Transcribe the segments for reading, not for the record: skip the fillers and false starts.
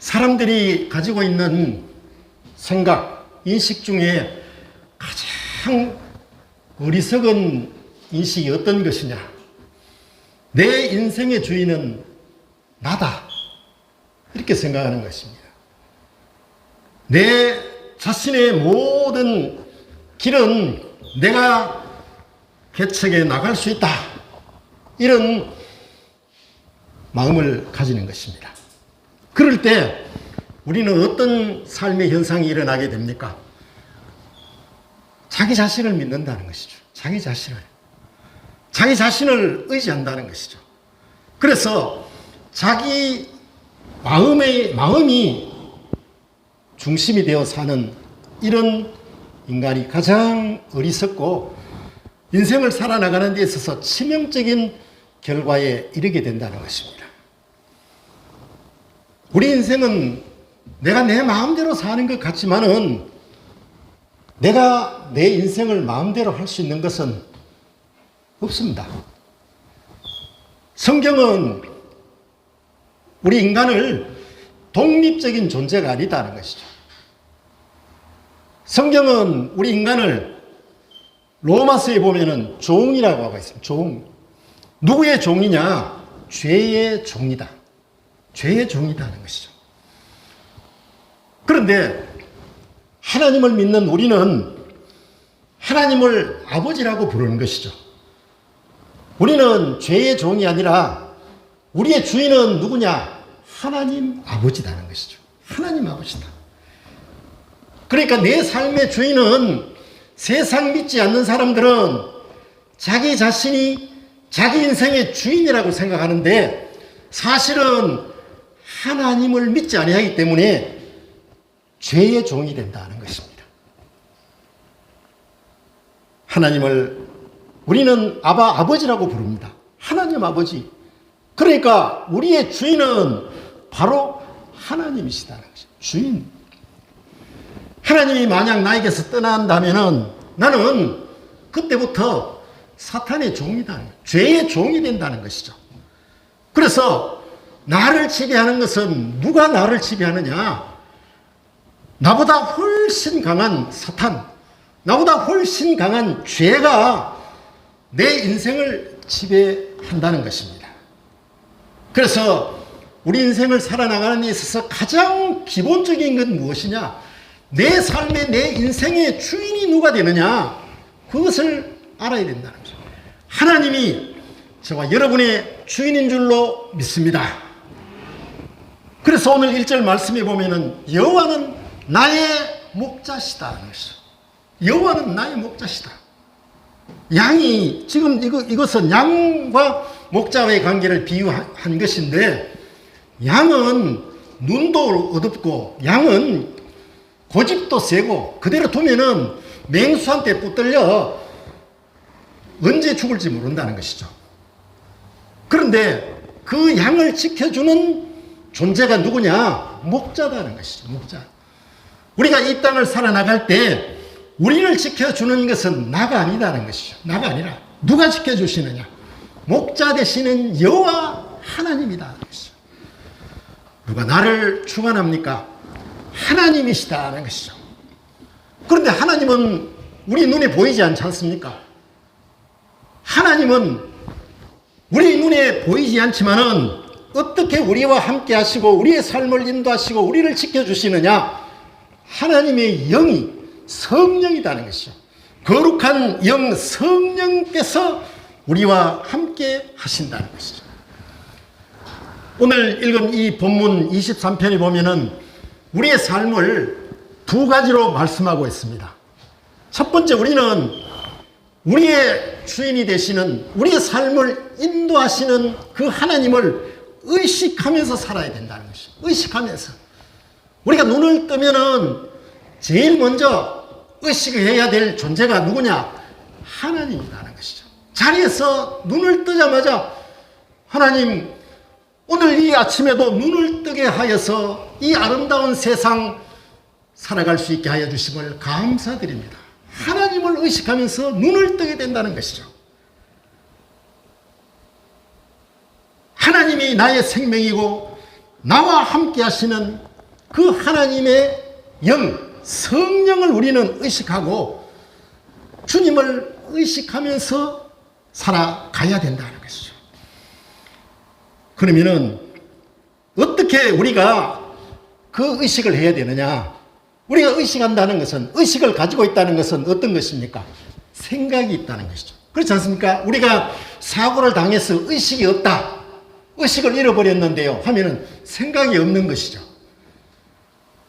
사람들이 가지고 있는 생각, 인식 중에 가장 어리석은 인식이 어떤 것이냐? 내 인생의 주인은 나다. 이렇게 생각하는 것입니다. 내 자신의 모든 길은 내가 개척해 나갈 수 있다. 이런 마음을 가지는 것입니다. 그럴 때 우리는 어떤 삶의 현상이 일어나게 됩니까? 자기 자신을 믿는다는 것이죠. 자기 자신을 의지한다는 것이죠. 그래서 자기 마음이 중심이 되어 사는 이런 인간이 가장 어리석고 인생을 살아나가는 데 있어서 치명적인 결과에 이르게 된다는 것입니다. 우리 인생은 내가 내 마음대로 사는 것 같지만은 내가 내 인생을 마음대로 할 수 있는 것은 없습니다. 성경은 우리 인간을 독립적인 존재가 아니다는 것이죠. 성경은 우리 인간을 로마서에 보면은 종이라고 하고 있습니다. 종. 누구의 종이냐? 죄의 종이다. 죄의 종이다는 것이죠. 그런데 하나님을 믿는 우리는 하나님을 아버지라고 부르는 것이죠. 우리는 죄의 종이 아니라 우리의 주인은 누구냐? 하나님 아버지라는 것이죠. 하나님 아버지다. 그러니까 내 삶의 주인은 세상 믿지 않는 사람들은 자기 자신이 자기 인생의 주인이라고 생각하는데 사실은 하나님을 믿지 아니하기 때문에 죄의 종이 된다는 것입니다. 하나님을 우리는 아버지라고 부릅니다. 하나님 아버지. 그러니까 우리의 주인은 바로 하나님이시다는 것이죠. 주인. 하나님이 만약 나에게서 떠난다면은 나는 그때부터 사탄의 종이다. 죄의 종이 된다는 것이죠. 그래서 나를 지배하는 것은 누가 나를 지배하느냐? 나보다 훨씬 강한 사탄, 나보다 훨씬 강한 죄가 내 인생을 지배한다는 것입니다. 그래서 우리 인생을 살아나가는 데 있어서 가장 기본적인 건 무엇이냐? 내 삶의 내 인생의 주인이 누가 되느냐? 그것을 알아야 된다는 거죠. 하나님이 저와 여러분의 주인인 줄로 믿습니다. 그래서 오늘 1절 말씀에 보면은 여호와는 나의 목자시다. 여호와는 나의 목자시다. 양이 지금 이것은 양과 목자와의 관계를 비유한 것인데 양은 눈도 어둡고 양은 고집도 세고 그대로 두면은 맹수한테 붙들려 언제 죽을지 모른다는 것이죠. 그런데 그 양을 지켜주는 존재가 누구냐? 목자라는 것이죠. 목자. 우리가 이 땅을 살아나갈 때 우리를 지켜주는 것은 나가 아니다는 것이죠. 나가 아니라 누가 지켜주시느냐? 목자 되시는 여호와 하나님이다는 것이죠. 누가 나를 주관합니까? 하나님이시다는 것이죠. 그런데 하나님은 우리 눈에 보이지 않지 않습니까? 하나님은 우리 눈에 보이지 않지만은 어떻게 우리와 함께 하시고 우리의 삶을 인도하시고 우리를 지켜주시느냐? 하나님의 영이 성령이라는 것이죠. 거룩한 영 성령께서 우리와 함께 하신다는 것이죠. 오늘 읽은 이 본문 23편에 보면은 우리의 삶을 두 가지로 말씀하고 있습니다. 첫 번째, 우리는 우리의 주인이 되시는 우리의 삶을 인도하시는 그 하나님을 의식하면서 살아야 된다는 것이죠. 의식하면서. 우리가 눈을 뜨면은 제일 먼저 의식해야 될 존재가 누구냐? 하나님이라는 것이죠. 자리에서 눈을 뜨자마자 하나님, 오늘 이 아침에도 눈을 뜨게 하여서 이 아름다운 세상 살아갈 수 있게 하여 주심을 감사드립니다. 하나님을 의식하면서 눈을 뜨게 된다는 것이죠. 하나님이 나의 생명이고 나와 함께 하시는 그 하나님의 영, 성령을 우리는 의식하고 주님을 의식하면서 살아가야 된다는 것이죠. 그러면은 어떻게 우리가 그 의식을 해야 되느냐? 우리가 의식한다는 것은, 의식을 가지고 있다는 것은 어떤 것입니까? 생각이 있다는 것이죠. 그렇지 않습니까? 우리가 사고를 당해서 의식이 없다, 의식을 잃어버렸는데요 하면은 생각이 없는 것이죠.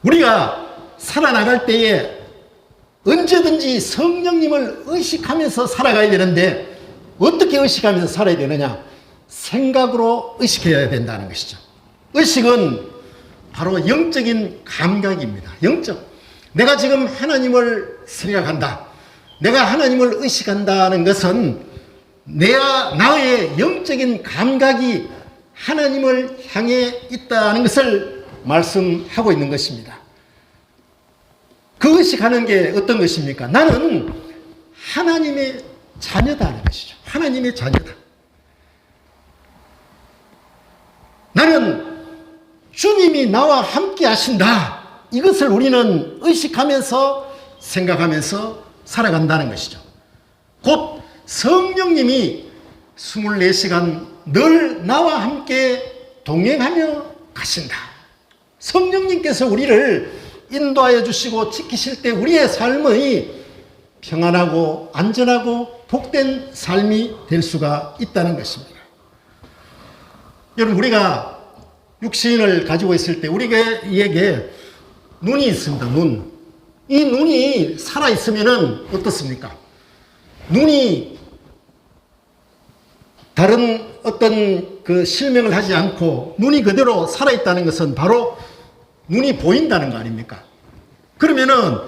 우리가 살아나갈 때에 언제든지 성령님을 의식하면서 살아가야 되는데 어떻게 의식하면서 살아야 되느냐? 생각으로 의식해야 된다는 것이죠. 의식은 바로 영적인 감각입니다. 영적. 내가 지금 하나님을 생각한다, 내가 하나님을 의식한다는 것은 나의 영적인 감각이 하나님을 향해 있다는 것을 말씀하고 있는 것입니다. 그 의식하는 게 어떤 것입니까? 나는 하나님의 자녀다는 것이죠. 하나님의 자녀다. 나는 주님이 나와 함께 하신다, 이것을 우리는 의식하면서 생각하면서 살아간다는 것이죠. 곧 성령님이 24시간 늘 나와 함께 동행하며 가신다. 성령님께서 우리를 인도하여 주시고 지키실 때 우리의 삶의 평안하고 안전하고 복된 삶이 될 수가 있다는 것입니다. 여러분, 우리가 육신을 가지고 있을 때 우리에게 눈이 있습니다. 눈. 이 눈이 살아있으면 어떻습니까? 눈이 다른 어떤 그 실명을 하지 않고 눈이 그대로 살아있다는 것은 바로 눈이 보인다는 거 아닙니까? 그러면은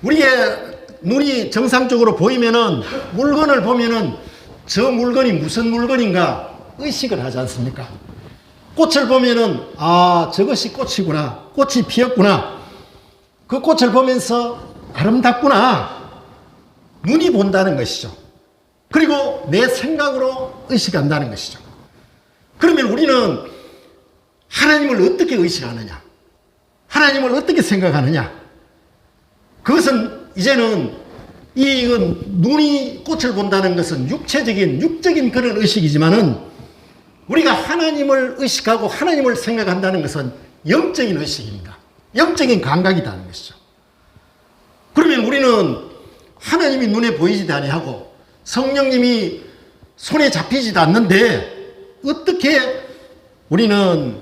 우리의 눈이 정상적으로 보이면은 물건을 보면은 저 물건이 무슨 물건인가 의식을 하지 않습니까? 꽃을 보면은 저것이 꽃이구나, 꽃이 피었구나, 그 꽃을 보면서 아름답구나, 눈이 본다는 것이죠. 그리고 내 생각으로 의식한다는 것이죠. 그러면 우리는 하나님을 어떻게 의식하느냐, 하나님을 어떻게 생각하느냐, 그것은 이제는 이건 눈이 꽃을 본다는 것은 육적인 그런 의식이지만은 우리가 하나님을 의식하고 하나님을 생각한다는 것은 영적인 의식입니다. 영적인 감각이라는 것이죠. 그러면 우리는 하나님이 눈에 보이지도 아니하고 성령님이 손에 잡히지도 않는데 어떻게 우리는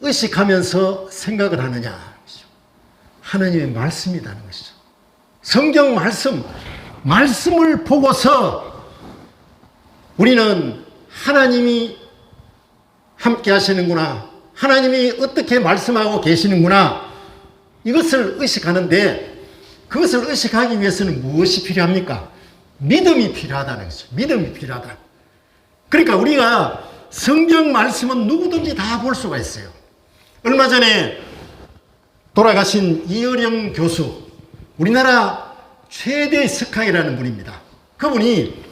의식하면서 생각을 하느냐? 하나님의 말씀이라는 것이죠. 성경 말씀을 보고서 우리는 하나님이 함께 하시는구나, 하나님이 어떻게 말씀하고 계시는구나, 이것을 의식하는데 그것을 의식하기 위해서는 무엇이 필요합니까? 믿음이 필요하다는 것이죠. 믿음이 필요하다. 그러니까 우리가 성경 말씀은 누구든지 다 볼 수가 있어요. 얼마 전에 돌아가신 이어령 교수, 우리나라 최대의 석학이라는 분입니다. 그분이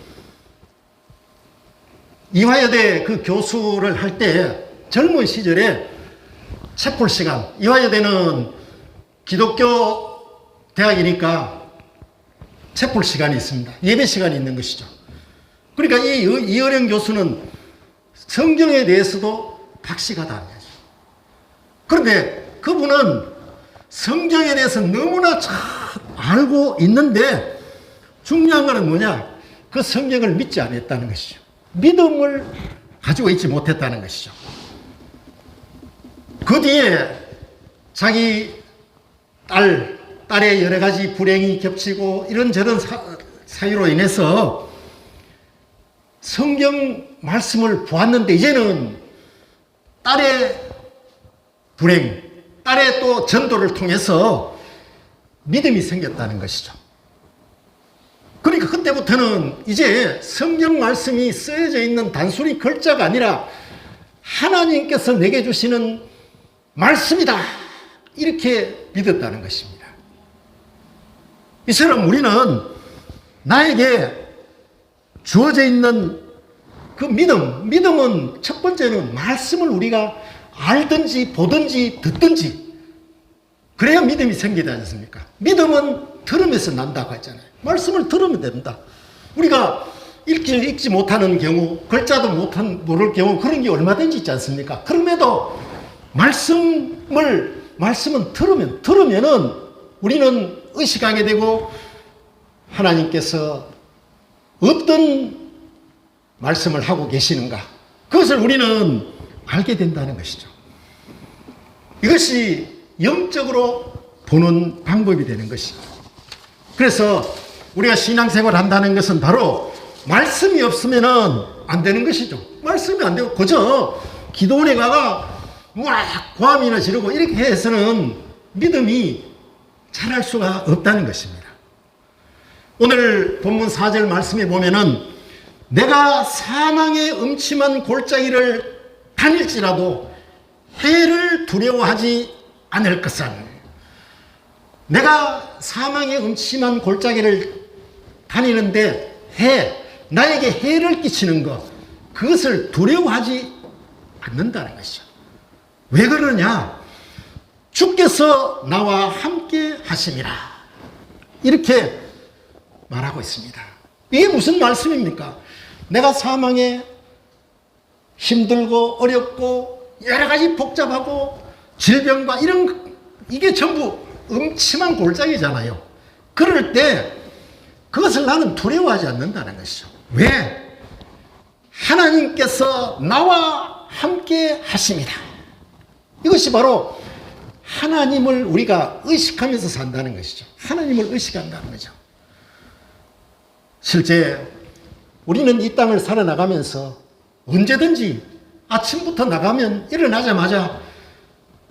이화여대 그 교수를 할 때 젊은 시절에 채플 시간, 이화여대는 기독교 대학이니까 채플 시간이 있습니다. 예배 시간이 있는 것이죠. 그러니까 이 이어령 교수는 성경에 대해서도 박시가 다 합니다. 그런데 그분은 성경에 대해서 너무나 잘 알고 있는데 중요한 것은 뭐냐? 그 성경을 믿지 않았다는 것이죠. 믿음을 가지고 있지 못했다는 것이죠. 그 뒤에 자기 딸의 여러 가지 불행이 겹치고 이런저런 사유로 인해서 성경 말씀을 보았는데 이제는 딸의 불행, 딸의 또 전도를 통해서 믿음이 생겼다는 것이죠. 그러니까 그때부터는 이제 성경 말씀이 쓰여져 있는 단순히 글자가 아니라 하나님께서 내게 주시는 말씀이다, 이렇게 믿었다는 것입니다. 이처럼 우리는 나에게 주어져 있는 그 믿음은 첫 번째는 말씀을 우리가 알든지 보든지 듣든지 그래야 믿음이 생기지 않습니까? 믿음은 들으면서 난다고 했잖아요. 말씀을 들으면 됩니다. 우리가 읽지 못하는 경우, 글자도 모를 경우 그런 게 얼마든지 있지 않습니까? 그럼에도 말씀은 들으면은 우리는 의식하게 되고 하나님께서 어떤 말씀을 하고 계시는가, 그것을 우리는 알게 된다는 것이죠. 이것이 영적으로 보는 방법이 되는 것이죠. 그래서 우리가 신앙생활을 한다는 것은 바로 말씀이 없으면 안 되는 것이죠. 말씀이 안 되고 그저 기도원에 가가 막 고함이나 지르고 이렇게 해서는 믿음이 자랄 수가 없다는 것입니다. 오늘 본문 4절 말씀에 보면은 내가 사망의 음침한 골짜기를 다닐지라도 해를 두려워하지 않을 것은, 내가 사망의 음침한 골짜기를 다니는데 나에게 해를 끼치는 것, 그것을 두려워하지 않는다는 것이죠. 왜 그러냐? 주께서 나와 함께 하심이라, 이렇게 말하고 있습니다. 이게 무슨 말씀입니까? 내가 사망에 힘들고 어렵고 여러 가지 복잡하고 질병과 이게 전부 음침한 골짜기잖아요. 그럴 때 그것을 나는 두려워하지 않는다는 것이죠. 왜? 하나님께서 나와 함께 하십니다. 이것이 바로 하나님을 우리가 의식하면서 산다는 것이죠. 하나님을 의식한다는 거죠. 실제 우리는 이 땅을 살아나가면서 언제든지 아침부터 나가면 일어나자마자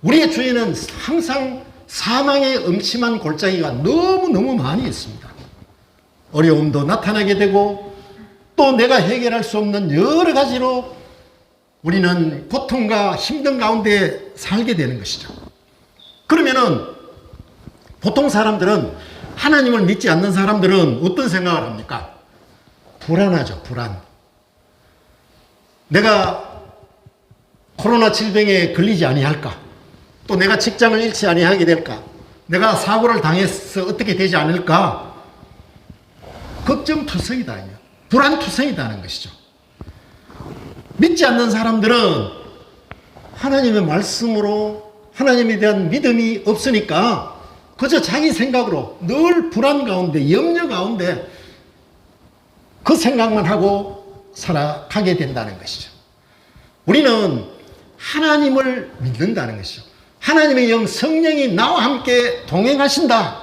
우리의 주위에는 항상 사망의 음침한 골짜기가 너무너무 많이 있습니다. 어려움도 나타나게 되고 또 내가 해결할 수 없는 여러 가지로 우리는 고통과 힘든 가운데 살게 되는 것이죠. 그러면은 보통 사람들은, 하나님을 믿지 않는 사람들은 어떤 생각을 합니까? 불안하죠, 불안. 내가 코로나 질병에 걸리지 아니할까? 또 내가 직장을 잃지 아니하게 될까? 내가 사고를 당해서 어떻게 되지 않을까? 걱정투성이다, 불안투성이다는 것이죠. 믿지 않는 사람들은 하나님의 말씀으로 하나님에 대한 믿음이 없으니까 그저 자기 생각으로 늘 불안 가운데, 염려 가운데 그 생각만 하고 살아가게 된다는 것이죠. 우리는 하나님을 믿는다는 것이죠. 하나님의 영 성령이 나와 함께 동행하신다.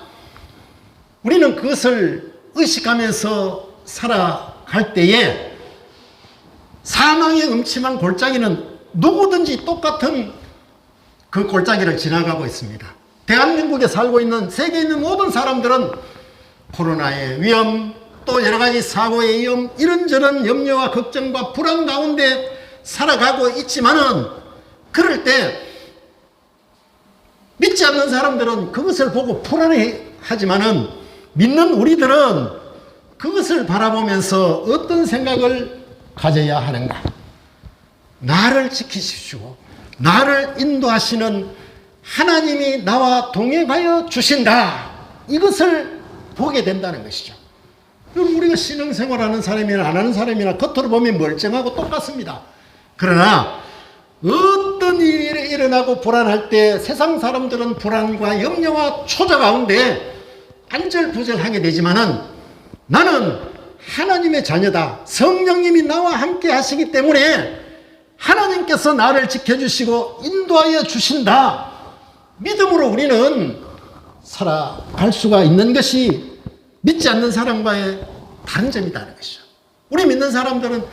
우리는 그것을 의식하면서 살아갈 때에 사망의 음침한 골짜기는 누구든지 똑같은 그 골짜기를 지나가고 있습니다. 대한민국에 살고 있는, 세계에 있는 모든 사람들은 코로나의 위험, 또 여러 가지 사고의 위험, 이런저런 염려와 걱정과 불안 가운데 살아가고 있지만은, 그럴 때 믿지 않는 사람들은 그것을 보고 불안해하지만은 믿는 우리들은 그것을 바라보면서 어떤 생각을 가져야 하는가? 나를 지키십시오. 나를 인도하시는 하나님이 나와 동행하여 주신다. 이것을 보게 된다는 것이죠. 우리가 신앙생활하는 사람이나 안 하는 사람이나 겉으로 보면 멀쩡하고 똑같습니다. 그러나 어떤 일이 일어나고 불안할 때 세상 사람들은 불안과 염려와 초조 가운데 안절부절하게 되지만은 나는 하나님의 자녀다. 성령님이 나와 함께 하시기 때문에 하나님께서 나를 지켜주시고 인도하여 주신다. 믿음으로 우리는 살아갈 수가 있는 것이 믿지 않는 사람과의 다른 점이다는 것이죠. 우리 믿는 사람들은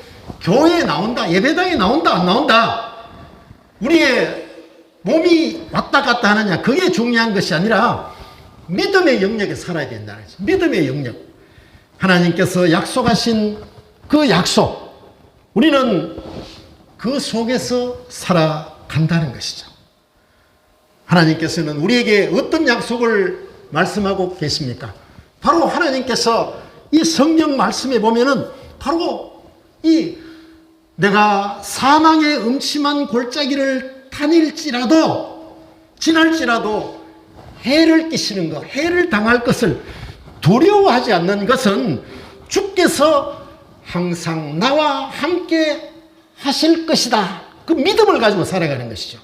교회에 나온다, 예배당에 나온다, 안 나온다, 우리의 몸이 왔다 갔다 하느냐, 그게 중요한 것이 아니라 믿음의 영역에 살아야 된다는 거죠. 믿음의 영역. 하나님께서 약속하신 그 약속, 우리는 그 속에서 살아간다는 것이죠. 하나님께서는 우리에게 어떤 약속을 말씀하고 계십니까? 바로 하나님께서 이 성경 말씀에 보면은 바로 이 내가 사망의 음침한 골짜기를 지날지라도 해를 끼치는 것, 해를 당할 것을 두려워하지 않는 것은 주께서 항상 나와 함께 하실 것이다. 그 믿음을 가지고 살아가는 것이죠.